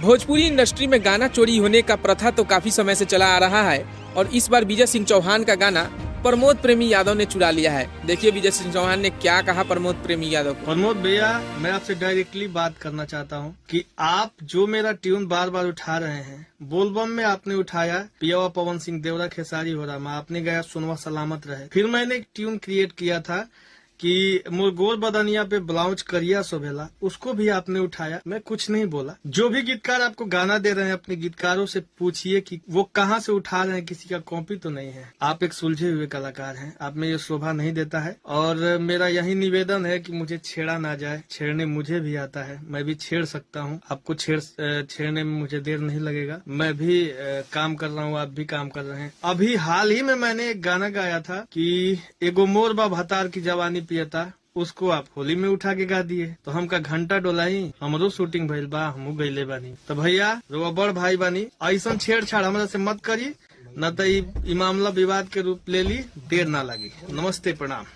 Bhojpuri industry में गाना चोरी होने का प्रथा तो काफी समय से चला आ रहा है और इस बार विजय सिंह चौहान का गाना प्रमोद प्रेमी यादव ने चुरा लिया है। देखिए विजय सिंह चौहान ने क्या कहा प्रमोद प्रेमी यादव को। प्रमोद भैया, मैं आपसे डायरेक्टली बात करना चाहता हूँ कि आप जो मेरा ट्यून बार बार उठा रहे हैं, बोलबम में आपने उठाया पियावा पवन सिंह देवरा खेसारी हो रहा, आपने गाया सुनवा सलामत रहे। फिर मैंने एक ट्यून क्रिएट किया था कि मोर गोर बदनिया पे ब्लाउज करिया सोभेला, उसको भी आपने उठाया। मैं कुछ नहीं बोला। जो भी गीतकार आपको गाना दे रहे हैं, अपने गीतकारों से पूछिए कि वो कहाँ से उठा रहे हैं, किसी का कॉपी तो नहीं है। आप एक सुलझे हुए कलाकार हैं, आप में ये शोभा नहीं देता है। और मेरा यही निवेदन है कि मुझे छेड़ा ना जाए। छेड़ने मुझे भी आता है, मैं भी छेड़ सकता हूँ। आपको छेड़ने में मुझे देर नहीं लगेगा। मैं भी काम कर रहा हूँ, आप भी काम कर रहे हैं। अभी हाल ही में मैंने एक गाना गाया था कि एगो मोर बा भतार की जवानी पियता, उसको आप होली में उठा के गा दिए। तो हमका घंटा डोलाई, हमरो शूटिंग भइल बा, हमू गईले बानी। तो भैया रो बड़ भाई बानी, ऐसा छेड़छाड़ हमरा से मत करी, न तो ई मामला विवाद के रूप ले ली, देर ना लगी। नमस्ते, प्रणाम।